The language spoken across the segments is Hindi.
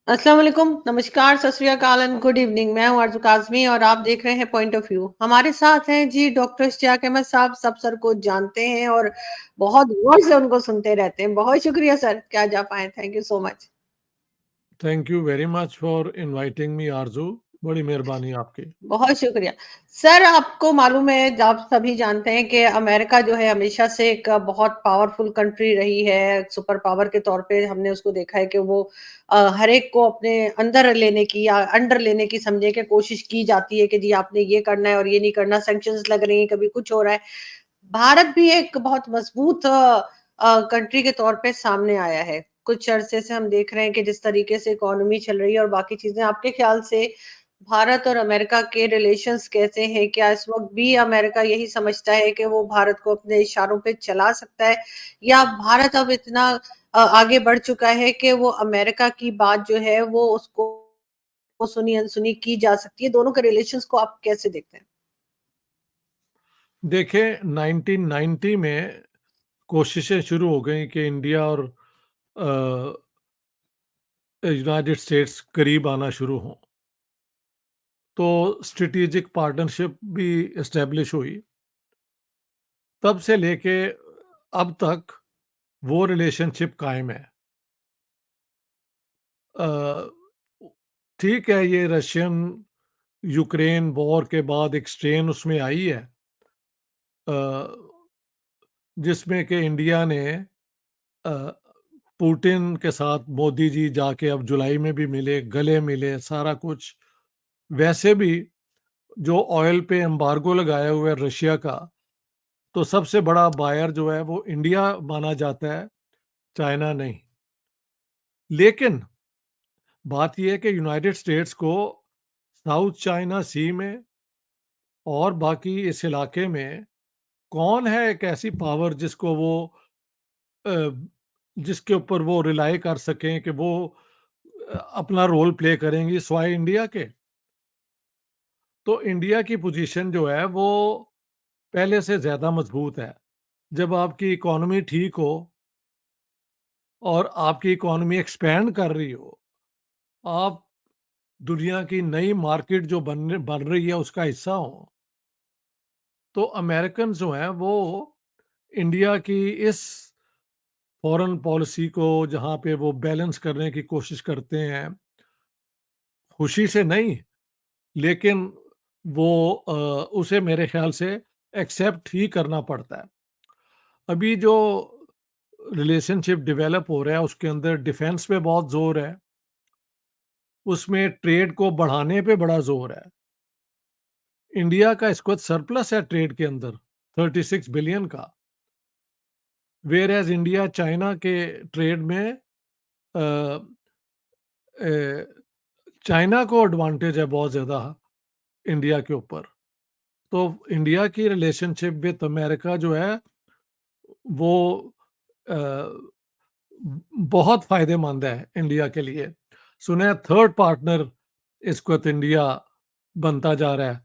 अस्सलाम वालेकुम, नमस्कार, सत श्री अकाल एंड गुड इवनिंग। मैं हूँ आरज़ू काज़मी और आप देख रहे हैं पॉइंट ऑफ व्यू। हमारे साथ हैं जी डॉक्टर इश्तियाक अहमद साहब, सब सर को जानते हैं और बहुत गौर से उनको सुनते रहते हैं। बहुत शुक्रिया सर कि आज आप आए, thank you so much. Thank you very much for inviting me आरजू। बड़ी मेहरबानी आपकी। बहुत शुक्रिया। सर आपको मालूम है, आप सभी जानते हैं कि अमेरिका जो है हमेशा से एक बहुत पावरफुल कंट्री रही है। सुपर पावर के तौर पे हमने उसको देखा है कि वो हर एक को अपने अंदर लेने की या अंडर लेने की समझे कि कोशिश की जाती है कि जी आपने ये करना है और ये नहीं करना, सैंक्शंस लग रही हैं, कभी कुछ हो रहा है। भारत भी एक बहुत मजबूत कंट्री के तौर पे सामने आया है। कुछ अरसे से हम देख रहे हैं कि जिस तरीके से इकोनॉमी चल रही है और बाकी चीजें, आपके ख्याल से भारत और अमेरिका के रिलेशंस कैसे हैं? क्या इस वक्त भी अमेरिका यही समझता है कि वो भारत को अपने इशारों पे चला सकता है, या भारत अब इतना आगे बढ़ चुका है कि वो अमेरिका की बात जो है वो उसको सुनी अनसुनी की जा सकती है? दोनों के रिलेशंस को आप कैसे देखते हैं? देखिए 1990 में कोशिशें शुरू हो गई कि इंडिया और यूनाइटेड स्टेट्स करीब आना शुरू हों। तो स्ट्रेटेजिक पार्टनरशिप भी एस्टेब्लिश हुई। तब से लेके अब तक वो रिलेशनशिप कायम है। अ, ठीक है, ये रशियन यूक्रेन वॉर के बाद एक स्ट्रेन उसमें आई है, अ, जिसमें कि इंडिया ने अ, पुतिन के साथ मोदी जी जाके अब जुलाई में भी मिले, गले मिले, सारा कुछ। वैसे भी जो ऑयल पे एम्बार्गो लगाया हुआ है रशिया का, तो सबसे बड़ा बायर जो है वो इंडिया माना जाता है, चाइना नहीं। लेकिन बात ये है कि यूनाइटेड स्टेट्स को साउथ चाइना सी में और बाकी इस इलाके में कौन है एक ऐसी पावर जिसको वो अ, जिसके ऊपर वो रिलाई कर सकें कि वो अपना रोल प्ले करेंगी स्वाय इंडिया के। तो इंडिया की पोजीशन जो है वो पहले से ज़्यादा मजबूत है। जब आपकी इकोनॉमी ठीक हो और आपकी इकोनॉमी एक्सपैंड कर रही हो, आप दुनिया की नई मार्केट जो बन रही है उसका हिस्सा हो, तो अमेरिकन जो हैं वो इंडिया की इस फॉरेन पॉलिसी को जहाँ पे वो बैलेंस करने की कोशिश करते हैं, खुशी से नहीं, लेकिन वो उसे मेरे ख्याल से एक्सेप्ट ही करना पड़ता है। अभी जो रिलेशनशिप डेवलप हो रहा है उसके अंदर डिफेंस पे बहुत जोर है, उसमें ट्रेड को बढ़ाने पे बड़ा जोर है। इंडिया का इस वक्त सरप्लस है ट्रेड के अंदर 36 बिलियन का, वेयर एज इंडिया चाइना के ट्रेड में अ, अ, चाइना को एडवांटेज है बहुत ज़्यादा इंडिया के ऊपर। तो इंडिया की रिलेशनशिप विद अमेरिका जो है वो अ, बहुत फ़ायदेमंद है इंडिया के लिए। सुना है थर्ड पार्टनर इस वक़्त इंडिया बनता जा रहा है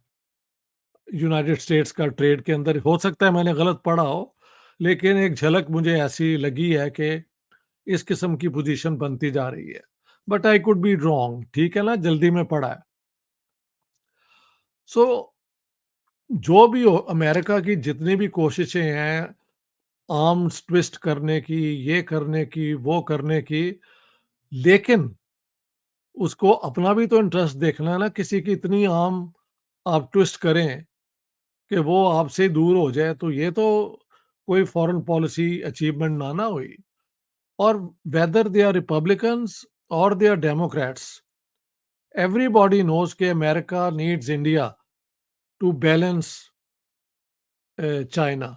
यूनाइटेड स्टेट्स का ट्रेड के अंदर। हो सकता है मैंने गलत पढ़ा हो, लेकिन एक झलक मुझे ऐसी लगी है कि इस किस्म की पोज़ीशन बनती जा रही है। But I could be wrong, ठीक है ना? जल्दी में पढ़ा है। सो जो भी हो, अमेरिका की जितनी भी कोशिशें हैं आर्म्स ट्विस्ट करने की, ये करने की, वो करने की, लेकिन उसको अपना भी तो इंटरेस्ट देखना है ना। किसी की इतनी आर्म आप ट्विस्ट करें कि वो आपसे दूर हो जाए, तो ये तो कोई फॉरेन पॉलिसी अचीवमेंट ना हुई। और वेदर दे आर रिपब्लिकन्स और they are democrats, everybody knows के America needs India to balance China.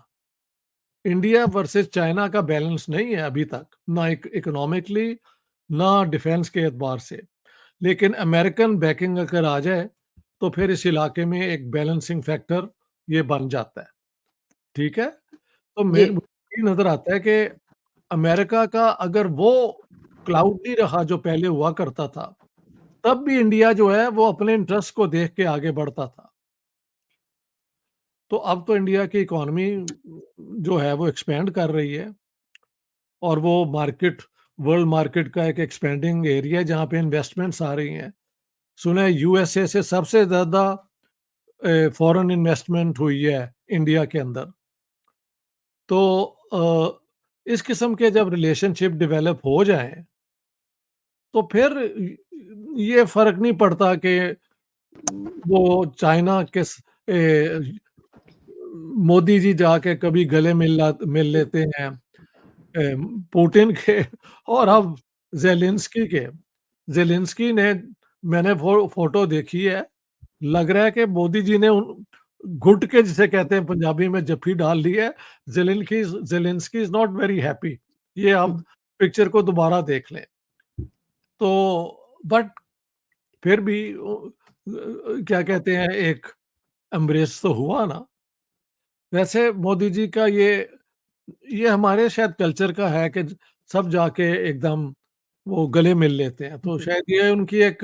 India versus China का बैलेंस नहीं है अभी तक, ना इकोनॉमिकली ना डिफेंस के एतबार से। लेकिन अमेरिकन बैकिंग अगर आ जाए तो फिर इस इलाके में एक बैलेंसिंग फैक्टर ये बन जाता है। ठीक है? तो जी। मेरे मुझे ये नज़र आता है कि अमेरिका का अगर वो क्लाउड नहीं रहा जो पहले हुआ करता था, तब भी इंडिया जो है वो अपने इंटरेस्ट को देख के आगे बढ़ता था। तो अब तो इंडिया की इकोनॉमी जो है वो एक्सपैंड कर रही है और वो मार्केट वर्ल्ड मार्केट का एक एक्सपेंडिंग एरिया है जहाँ पे इन्वेस्टमेंट्स आ रही हैं। सुना है यूएसए से सबसे ज़्यादा फॉरेन इन्वेस्टमेंट हुई है इंडिया के अंदर। तो इस किस्म के जब रिलेशनशिप डेवलप हो जाएँ, तो फिर ये फ़र्क नहीं पड़ता कि वो चाइना के मोदी जी जाके कभी गले मिल लेते हैं पुतिन के और अब ज़ेलेंस्की के। ज़ेलेंस्की ने मैंने फ़ोटो देखी है, लग रहा है कि मोदी जी ने उन घुट के जिसे कहते हैं पंजाबी में जफ़ी डाल ली है। Zelensky is not very happy. ये आप पिक्चर को दोबारा देख लें। तो बट फिर भी क्या कहते हैं एक एम्ब्रेस तो हुआ ना। वैसे मोदी जी का ये हमारे शायद कल्चर का है कि सब जाके एकदम वो गले मिल लेते हैं। तो शायद ये उनकी एक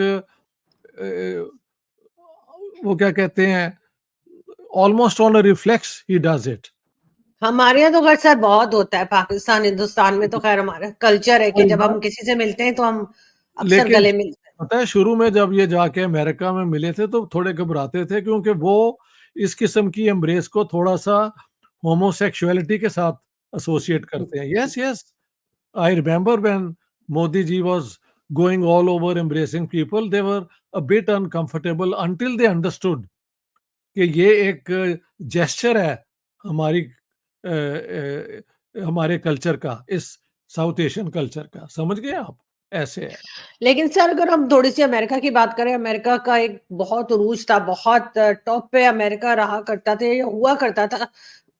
वो क्या कहते हैं almost on a reflex he does it. हमारे यहाँ तो खैर सर बहुत होता है, पाकिस्तान, हिंदुस्तान में तो खैर हमारा कल्चर है कि वही जब ना, हम किसी से मिलते हैं तो हम अक्सर लेकिन गले मिलते हैं। पता है शुरू में जब ये जाके अमेरिका में मिले थे तो थोड़े घबराते थे क्योंकि वो इस किस्म की एम्ब्रेस को थोड़ा-सा होमोसेक्सुअलिटी के साथ एसोसिएट करते हैं। Yes, yes, I remember when Modi ji was going all over embracing people, they were a bit uncomfortable until they understood कि ये एक जेस्चर है हमारी हमारे कल्चर का, इस साउथ एशियन कल्चर का। समझ गए आप? ऐसे है। लेकिन सर अगर हम थोड़ी-सी अमेरिका की बात करें, अमेरिका का एक बहुत उरूज था, बहुत टॉप पे अमेरिका रहा करता था या हुआ करता था।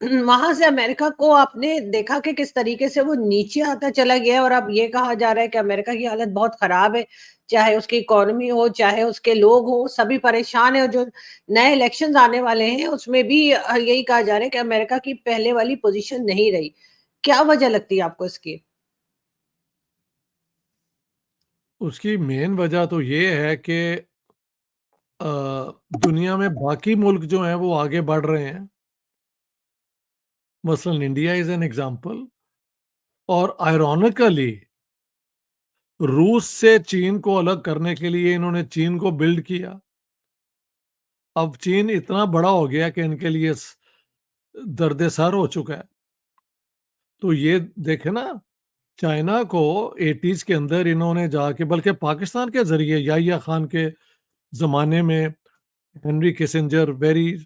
वहाँ से अमेरिका को आपने देखा कि किस तरीके से वो नीचे आता चला गया है और अब ये कहा जा रहा है कि अमेरिका की हालत बहुत खराब है। चाहे उसकी इकोनॉमी हो, चाहे उसके लोग हों, सभी परेशान हैं और जो नए इलेक्शंस आने वाले हैं, उसमें भी यही कहा जा रहा है कि अमेरिका की पहले वाली पोज़ीशन नहीं रही। क्या वजह लगती है आपको इसकी? उसकी मेन वजह तो ये है कि दुनिया में बाकी मुल्क जो हैं वो आगे बढ़ रहे हैं। मसलन इंडिया इज़ एन एग्ज़ाम्पल और आयरॉनिकली रूस से चीन को अलग करने के लिए इन्होंने चीन को बिल्ड किया। अब चीन इतना बड़ा हो गया कि इनके लिए दर्द-ए-सर हो चुका है। तो ये देखें ना, चाइना को 80s के अंदर इन्होंने जाके बल्कि पाकिस्तान के ज़रिए याहिया खान के ज़माने में हेनरी किसिंजर वेरी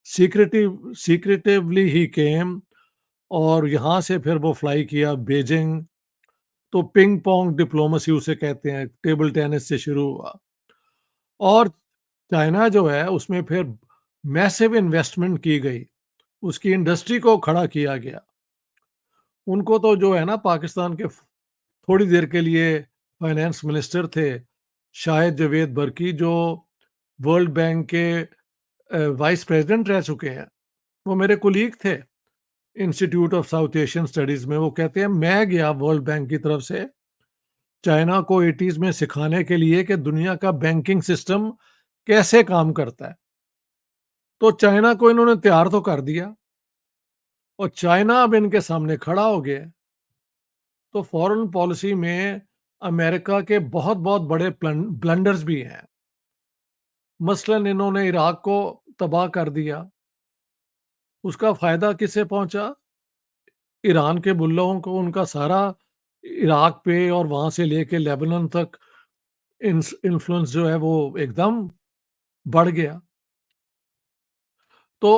सीक्रेटिवली ही केम और यहाँ से फिर वो फ्लाई किया बीजिंग। तो पिंग पोंग डिप्लोमेसी उसे कहते हैं, टेबल टेनिस से शुरू हुआ और चाइना जो है उसमें फिर मैसिव इन्वेस्टमेंट की गई, उसकी इंडस्ट्री को खड़ा किया गया। उनको तो जो है ना पाकिस्तान के थोड़ी देर के लिए फाइनेंस मिनिस्टर थे, शाहिद जावेद बरकी जो वर्ल्ड बैंक के वाइस प्रेज़िडेंट रह चुके हैं। वो मेरे कोलीग थे institute of south Asian studies में। वो कहते हैं मैं गया वर्ल्ड बैंक की तरफ से चाइना को 80s में सिखाने के लिए कि दुनिया का बैंकिंग सिस्टम कैसे काम करता है। तो चाइना को इन्होंने तैयार तो कर दिया और चाइना अब इनके सामने खड़ा हो गया है। तो फॉरेन पॉलिसी में अमेरिका के बहुत-बहुत बड़े ब्लंडर्स भी हैं। मसलन इन्होंने इराक को तबाह कर दिया। उसका फ़ायदा किसे पहुँचा? ईरान के बुल्लों को उनका सारा इराक पे और वहाँ से लेके लेबनान तक इन्फ्लुएंस जो है वो एकदम बढ़ गया। तो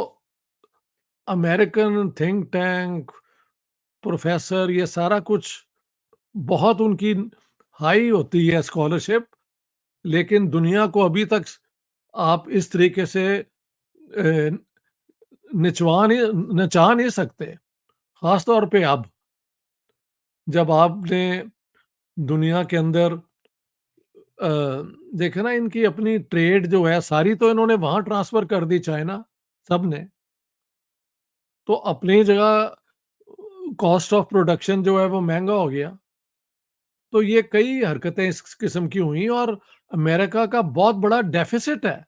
अमेरिकन थिंक टैंक, प्रोफ़ेसर ये सारा कुछ बहुत उनकी हाई होती है स्कॉलरशिप, लेकिन दुनिया को अभी तक आप इस तरीके से नचा नहीं सकते। ख़ास तौर पे अब, जब आपने दुनिया के अंदर अ, देखा ना इनकी अपनी ट्रेड जो है सारी तो इन्होंने वहाँ ट्रांसफ़र कर दी चाइना, सबने। तो अपनी जगह कॉस्ट ऑफ प्रोडक्शन जो है वो महँगा हो गया। तो ये कई हरकतें इस किस्म की हुई और अमेरिका का बहुत बड़ा डेफ़िसिट है।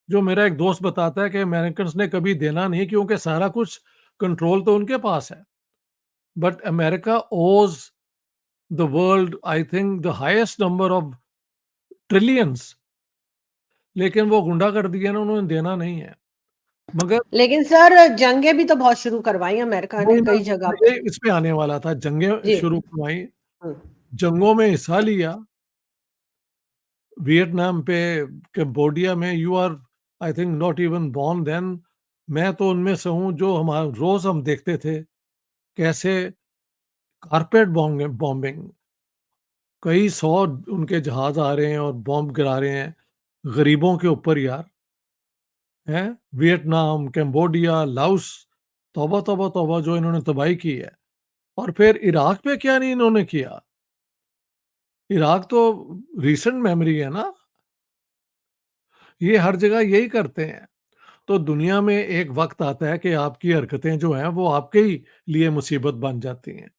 जो मेरा एक दोस्त बताता है कि अमेरिकन्स ने कभी देना नहीं क्योंकि सारा कुछ कंट्रोल तो उनके पास है। But America Os the world I think the highest number of trillions, लेकिन वो गुंडा कर दिया ना, उन्होंने देना नहीं है। मगर लेकिन सर जंगें भी तो बहुत शुरू करवाई अमेरिका ने वही ना, कई जगह मैं पे। ये इस पे आने वाला था, जंगें जी। शुरू करवाई, हुँ, जंगों में हिस्सा लिया, वियतनाम पे, कंबोडिया में। You are I think not even born then. मैं तो उनमें से हूँ जो हमारा रोज़ हम देखते थे कैसे कारपेट बॉम्बिंग, कई 100 उनके जहाज़ आ रहे हैं और बॉम्ब गिरा रहे हैं गरीबों के ऊपर यार, हैं? वियतनाम, कंबोडिया, लाओस, तौबा, तौबा, तौबा जो इन्होंने तबाही की है। और फिर इराक पे क्या नहीं इन्होंने किया? इराक तो रीसेंट मेमोरी है ना, ये हर जगह यही करते हैं। तो दुनिया में एक वक़्त आता है कि आपकी हरकतें जो हैं वो आपके ही लिए मुसीबत बन जाती हैं।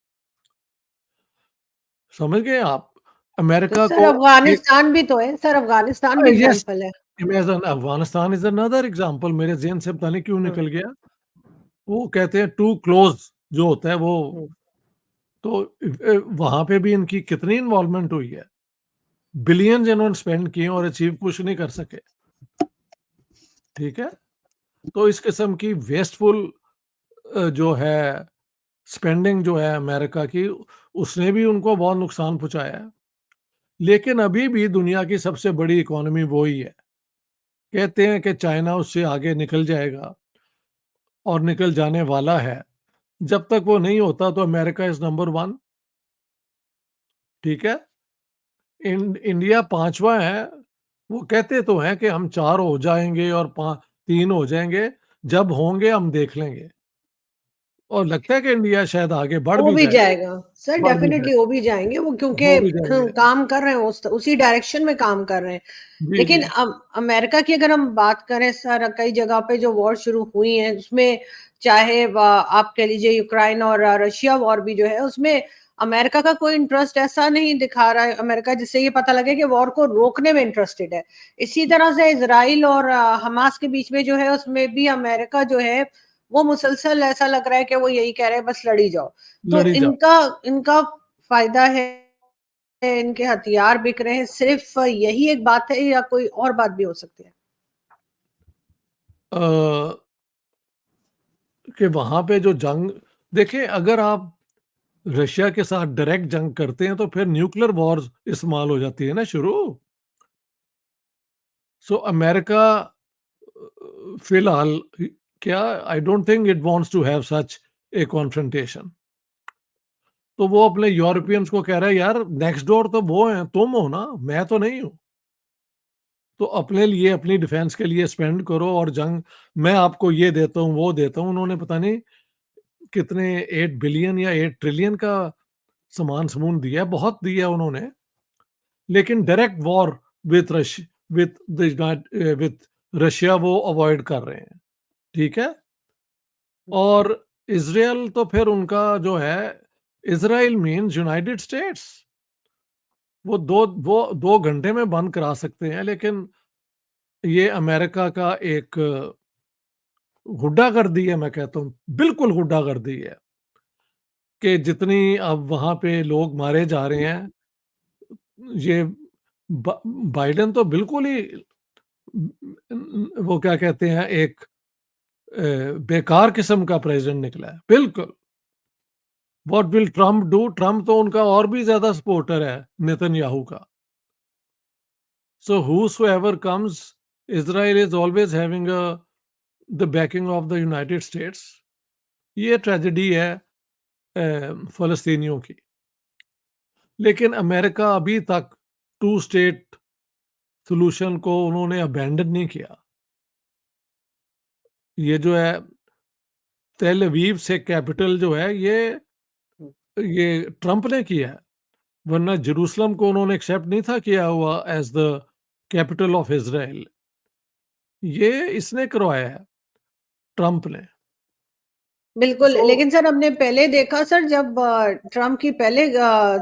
समझ गए आप? तो अमेरिका सर को एक अफ़गानिस्तान भी तो है, सर अफ़गानिस्तान भी येस, एग्ज़ाम्पल है। Imagine Afghanistan is another example, मेरे ज़हन से पता नहीं क्यों हुँ, निकल गया। वो कहते हैं टू क्लोज़ जो होता है वो, हुँ। तो वहाँ पे भी इनकी कितनी इन्वॉल्वमेंट हुई है। बिलियंस इन्होंने स्पेंड किए और अचीव कुछ नहीं कर सके, ठीक है? तो इस किस्म की वेस्टफुल जो है स्पेंडिंग जो है अमेरिका की, उसने भी उनको बहुत नुकसान पहुँचाया है। लेकिन अभी भी दुनिया की सबसे बड़ी इकोनॉमी वो ही है। कहते हैं कि चाइना उससे आगे निकल जाएगा और निकल जाने वाला है। जब तक वो नहीं होता तो अमेरिका इज़ नंबर 1, ठीक है? इंडिया 5वाँ है। वो कहते तो हैं कि हम 4 हो जाएँगे और 3 हो जाएँगे, जब होंगे हम देख लेंगे। और लगता है कि इंडिया शायद आगे बढ़ हो भी भी जाएगा, जाएगा। सर बढ़ भी डेफ़िनिटली जाएगा, हो भी जाएँगे वो क्योंकि हो भी जाएँगे। काम कर रहे हैं उसी डायरेक्शन में काम कर रहे हैं। जी, लेकिन जी। अमेरिका की अगर हम बात करें सर कई जगह पे जो वॉर शुरू हुई हैं उसमें चाहे आप कह लीजिए यूक्रेन और रशिया वॉर भी जो है उसमें अमेरिका का कोई इंटरेस्ट ऐसा नहीं दिखा रहा है अमेरिका जिससे ये पता लगे कि वॉर को रोकने में इंटरेस्टेड है। इसी तरह से इज़राइल और हमास के बीच में जो है उसमें भी अमेरिका जो है वो मुसलसल ऐसा लग रहा है कि वो यही कह रहे हैं बस लड़ी जाओ। तो लड़ी जा इनका इनका फ़ायदा है, इनके हथियार बिक रहे हैं, सिर्फ़ यही एक बात है या कोई और बात भी हो सकती है? अ, कि वहाँ पे जो जंग, देखिए अगर आप रशिया के साथ डायरेक्ट जंग करते हैं तो फिर न्यूक्लियर वॉर इस्तेमाल हो जाती है ना शुरू। सो अमेरिका फिलहाल क्या, I don't think it wants to have such a confrontation. तो वो अपने यूरोपियंस को कह रहा है यार नेक्स्ट डोर तो वो हैं, तुम हो ना, मैं तो नहीं हूँ। तो अपने लिए अपनी डिफेंस के लिए स्पेंड करो और जंग मैं आपको ये देता हूँ, वो देता हूँ। उन्होंने पता नहीं कितने 8 बिलियन या 8 ट्रिलियन का सामान-समून दिया है, बहुत दिया है उन्होंने। लेकिन डायरेक्ट वॉर विथ रशिया वो अवॉइड कर रहे हैं, ठीक है? और इज़राइल तो फिर उनका जो है, इज़राइल मीन्स यूनाइटेड स्टेट्स। वो 2 घंटे में बंद करा सकते हैं, लेकिन ये अमेरिका का एक गुंडागर्दी है, मैं कहता हूँ, बिल्कुल गुंडागर्दी है कि जितनी अब वहाँ पे लोग मारे जा रहे हैं, ये बाइडेन तो बिल्कुल ही वो क्या कहते हैं, एक बेकार किस्म का प्रेसिडेंट निकला है, बिल्कुल। What will Trump do? Trump तो उनका और भी ज़्यादा सपोर्टर है नेतन्याहू का। So whosoever comes, Israel is always having the backing of the United States. ये ट्रेजेडी है फ़लस्तीनियों की। लेकिन अमेरिका अभी तक टू स्टेट सॉल्यूशन को उन्होंने अबैंडन नहीं किया। ये जो है तेल अवीव से कैपिटल जो है ये ट्रम्प ने किया है, वरना जेरूसलम को उन्होंने एक्सेप्ट नहीं था किया हुआ as the capital of Israel. ये इसने करवाया है, ट्रम्प ने। बिल्कुल, सो लेकिन सर हमने पहले देखा सर जब ट्रम्प की पहले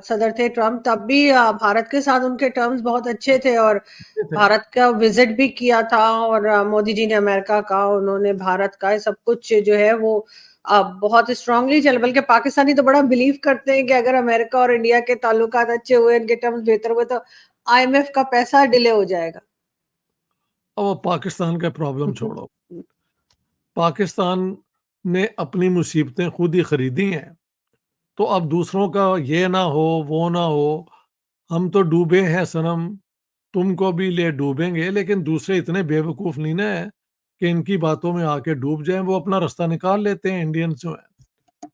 सदर थे ट्रम्प तब भी भारत के साथ उनके टर्म्स बहुत अच्छे थे और ये थे। भारत का विजिट भी किया था और मोदी जी ने अमेरिका का उन्होंने भारत का सब कुछ जो है वो बहुत स्ट्रांगली चल, बल्कि पाकिस्तानी तो बड़ा बिलीव करते हैं कि अगर अमेरिका और इंडिया के ताल्लुकात अच्छे हुए, इनके टर्म्स बेहतर हुए, तो आईएमएफ का पैसा डिले हो जाएगा। अब वो पाकिस्तान का प्रॉब्लम छोड़ो, पाकिस्तान ने अपनी मुसीबतें खुद ही खरीदी हैं, तो अब दूसरों का ये ना हो, वो ना हो, हम तो डूबे हैं सनम, तुमको भी ले डूबेंगे, लेकिन दूसरे इतने बेवकूफ़ नहीं ना है कि इनकी बातों में आके डूब जाएँ, वो अपना रास्ता निकाल लेते हैं इंडियंस जो हैं।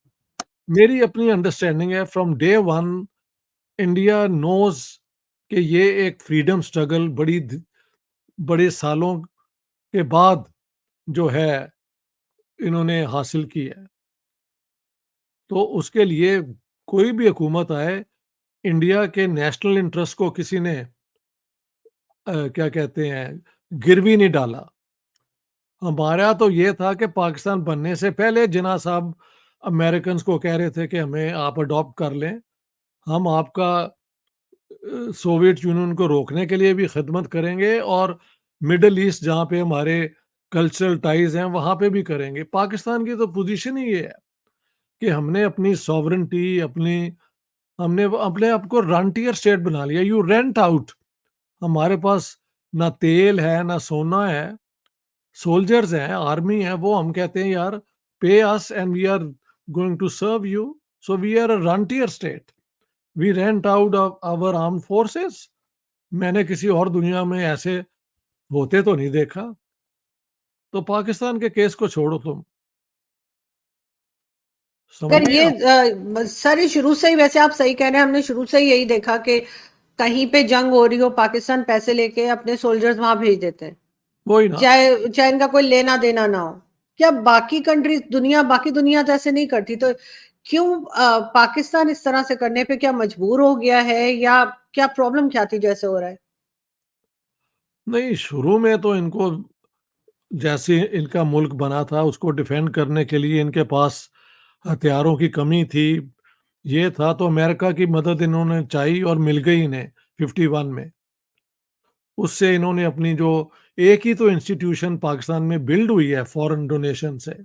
मेरी अपनी अंडरस्टैंडिंग है from day one India knows कि ये एक फ्रीडम स्ट्रगल बड़े सालों के बाद जो है इन्होंने हासिल की है। तो उसके लिए कोई भी हुकूमत आए, इंडिया के नेशनल इंटरेस्ट को किसी ने क्या कहते हैं, गिरवी नहीं डाला। हमारा तो ये था कि पाकिस्तान बनने से पहले जिन्ना साहब अमेरिकन्स को कह रहे थे कि हमें आप अडॉप्ट कर लें, हम आपका सोवियत यूनियन को रोकने के लिए भी खिदमत करेंगे और मिडल ईस्ट जहाँ पे हमारे कल्चरल टाइज़ हैं, वहाँ पे भी करेंगे। पाकिस्तान की तो पोज़ीशन ही ये है कि हमने अपनी सॉवरेनिटी, हमने अपने आप को रंटियर स्टेट बना लिया। You rent out. हमारे पास ना तेल है, ना सोना है, सोल्जर्स हैं, आर्मी है, वो हम कहते हैं यार pay us and we are going to serve you, so we are a rentier state, we rent out our armed forces. मैंने किसी और दुनिया में ऐसे होते तो नहीं देखा। तो पाकिस्तान के केस को छोड़ो तुम, समझ सर गए ये आप? सर ये शुरू से ही, वैसे आप सही कह रहे हैं, हमने शुरू से ही यही देखा कि कहीं पे जंग हो रही हो, पाकिस्तान पैसे लेके अपने सोल्जर्स वहां भेज देते हैं, वही ना। चाहे चाहे इनका कोई लेना देना ना हो। क्या बाकी कंट्रीज, बाकी दुनिया तो ऐसे नहीं करती, तो क्यों पाकिस्तान इस तरह से करने पे क्या मजबूर हो गया है, या क्या प्रॉब्लम क्या थी जैसे हो रहा है? नहीं, शुरू में तो इनको जैसे इनका मुल्क बना था उसको डिफेंड करने के लिए इनके पास हथियारों की कमी थी। ये था तो अमेरिका की मदद इन्होंने चाही और मिल गई इन्हें 51 में। उससे इन्होंने अपनी जो एक ही तो इंस्टीट्यूशन पाकिस्तान में बिल्ड हुई है फॉरेन डोनेशन से,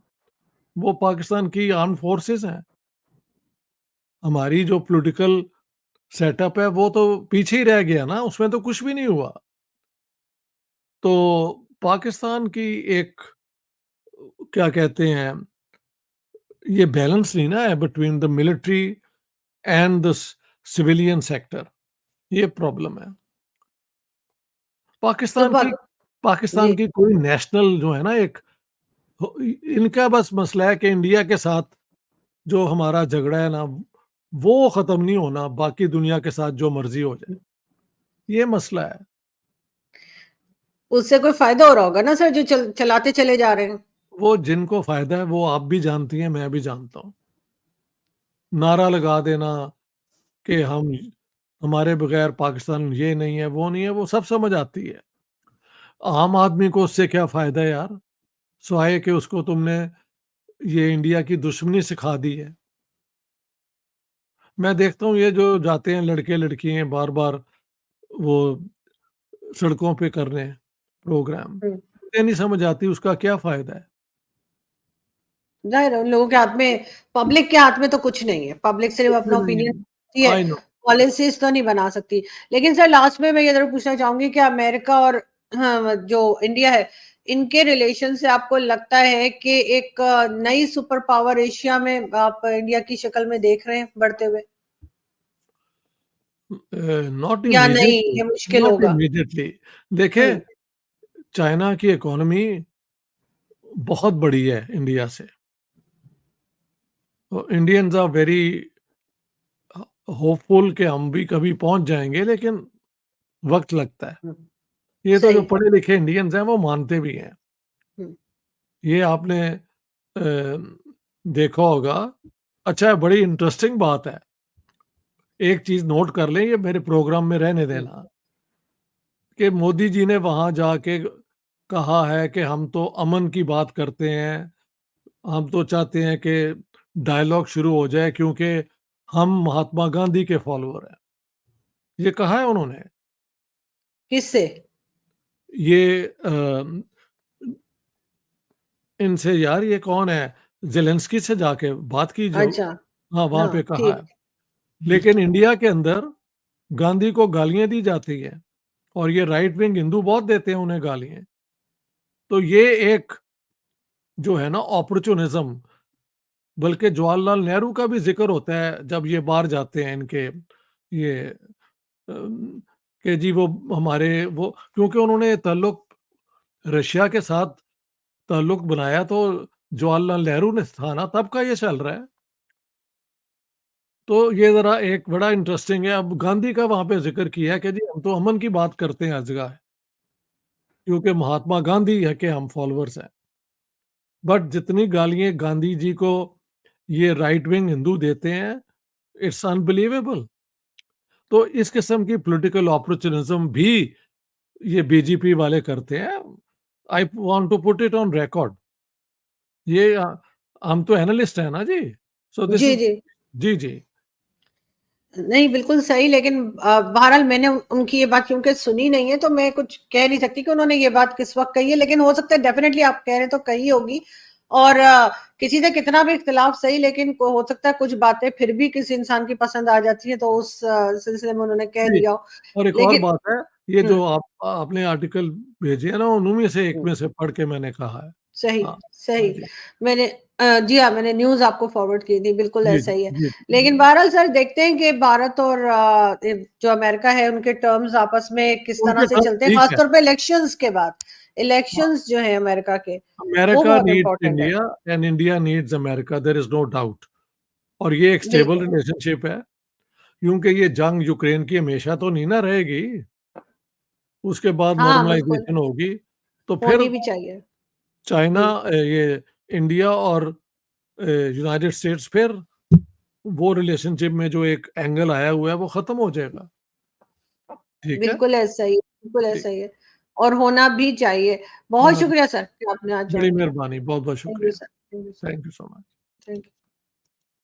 वो पाकिस्तान की आर्म्ड फोर्सेस हैं। हमारी जो पॉलिटिकल सेटअप है वो तो पीछे ही रह गया ना, उसमें तो कुछ भी नहीं हुआ। तो पाकिस्तान की एक क्या कहते हैं, ये बैलेंस नहीं ना है between the military and the civilian sector, ये प्रॉब्लम है। तो पाकिस्तान की बात जी। पाकिस्तान की कोई नेशनल जो है ना एक इनका बस मसला है कि इंडिया के साथ जो हमारा झगड़ा है ना, वो खत्म नहीं होना, बाकी दुनिया के साथ जो मर्जी हो जाए, ये मसला है। उससे कोई फायदा हो रहा होगा ना सर, जो चलाते चले जा रहे हैं। वो जिनको फायदा है वो आप भी जानती हैं, मैं भी जानता हूँ। नारा लगा देना कि हमारे बगैर पाकिस्तान ये नहीं है, वो नहीं है, वो सब समझ आती है। आम आदमी को उससे क्या फ़ायदा है यार? सिवाय कि उसको तुमने ये इंडिया की दुश्मनी सिखा दी है। मैं देखता हूँ ये जो जाते हैं लड़के-लड़कियाँ बार-बार वो सड़कों पे करने प्रोग्राम, हम्म। मुझे नहीं समझ आती उसका क्या फ़ायदा है? जाहिर है उन लोगों के हाथ में, पब्लिक के हाथ में तो कुछ नहीं है, पब्लिक सिर्फ कुछ अपना भी नहीं ओपिनियन है। सकती है, आई नो। पॉलिसीज तो नहीं बना सकती। लेकिन सर लास्ट में मैं ये जरूर पूछना चाहूंगी कि अमेरिका और हाँ, जो इंडिया है, इनके रिलेशन से आपको लगता है कि एक नई सुपर पावर एशिया में आप इंडिया की शक्ल में देख रहे हैं बढ़ते हुए, नॉट या नहीं इमीडिएटली, ये मुश्किल नॉट होगा? इमीडिएटली। देखें, हम्म। चाइना की इकोनॉमी बहुत बड़ी है इंडिया से। तो इंडियंस आर वेरी होपफुल कि हम भी कभी पहुंच जाएंगे, लेकिन वक्त लगता है। हम्म, ये तो जो सही। पढ़े लिखे इंडियंस हैं वो मानते भी हैं। हम्म। ये आपने देखा होगा। अच्छा, बड़ी इंटरेस्टिंग बात है। एक चीज नोट कर लें, ये मेरे प्रोग्राम में रहने हम्म। देना, कि मोदी जी ने वहां जाके कहा है कि हम तो अमन की बात करते हैं, हम तो चाहते हैं कि डायलॉग शुरू हो जाए क्योंकि हम महात्मा गांधी के फॉलोअर हैं। ये कहा है उन्होंने। किससे? ये इनसे यार, ये कौन है? ज़ेलेंस्की से जाके बात की जो अच्छा, हाँ, वहाँ हाँ, पे कहा है। ठीक। लेकिन इंडिया के अंदर गांधी को गालियाँ दी जाती है और ये राइट विंग हिंदू बहुत देते हैं उन्हें गालियाँ। तो ये एक जो है ना ऑपर्चुनिज़्म, बल्कि जवाहरलाल नेहरू का भी ज़िक्र होता है जब ये बाहर जाते हैं इनके ये कि जी वो हमारे वो क्योंकि उन्होंने ताल्लुक रशिया के साथ ताल्लुक बनाया तो जवाहरलाल नेहरू ने था ना, तब का ये चल रहा है। तो ये ज़रा एक बड़ा इंटरेस्टिंग है। अब गांधी का वहाँ पे ज़िक्र किया है कि जी हम तो अमन की बात करते हैं हर जगह, क्योंकि महात्मा गांधी है के हम फॉलोअर्स हैं। बट जितनी गालियाँ गांधी जी को ये राइट विंग हिंदू देते हैं, इट्स अनबिलीवेबल। तो इस किस्म की पॉलिटिकल अपॉर्चुनिज़्म भी ये बीजेपी वाले करते हैं। I want to put it on record. ये हम तो एनालिस्ट हैं ना जी। सो दिस जी, इज़ जी। जी, जी। नहीं, बिल्कुल सही, लेकिन बहरहाल मैंने उनकी ये बात क्योंकि सुनी नहीं है, तो मैं कुछ कह नहीं सकती कि उन्होंने ये बात किस वक़्त कही है, लेकिन हो सकता है डेफ़िनेटली आप कह रहे हैं तो कही होगी। और किसी से कितना भी इख्तिलाफ सही, लेकिन को हो सकता है कुछ बातें फिर भी किसी इंसान की पसंद आ जाती हैं, तो उस सिलसिले में उन्होंने कह जी, दिया हो। और एक और लेकिन बात है, ये हुँ, जो आपने आर्टिकल भेजे हैं ना, उन्हीं में से एक हुँ। में से पढ़ के मैंने कहा है। सही, हाँ, हाँ सही। जी। मैंने जी हाँ, मैंने न्यूज़ आपको फॉरवर्ड की थी, बिल्कुल जी, ऐसा जी, ही है। जी, जी। लेकिन बहरहाल सर देखते हैं कि भारत और जो अमेरिका है उनके टर्म्स आपस में किस तरह उनके से टर्म चलते हैं, ठीक ख़ास है। तौर पे इलेक्शंस के बाद। हाँ, इलेक्शंस जो हैं अमेरिका के, वो अमेरिका बहुत नीड्स इम्पोर्टेंट है। India and India needs America, there is no doubt. और ये एक स्टेबल बिल्कुल। रिलेशनशिप है, क्योंकि ये जंग यूक्रेन की हमेशा तो नहीं ना रहेगी। उसके बाद हाँ, बिल्कुल, नॉर्मलाइज़ेशन होगी, तो फिर होनी भी चाहिए। चाइना जी। ये इंडिया और यूनाइटेड स्टेट्स फिर वो रिलेशनशिप में जो एक एंगल आया हुआ है, वो खत्म हो जाएगा। ठीक है? बिल्कुल ऐसा ही है, बिल्कुल जी, ऐसा ही है और होना भी चाहिए। बहुत होना भी शुक्रिया सर कि आपने आज बड़ी जॉइन किया। मेहरबानी, बहुत-बहुत थैंक यू शुक्रिया। Sir, thank you sir, thank you so much. Thank you.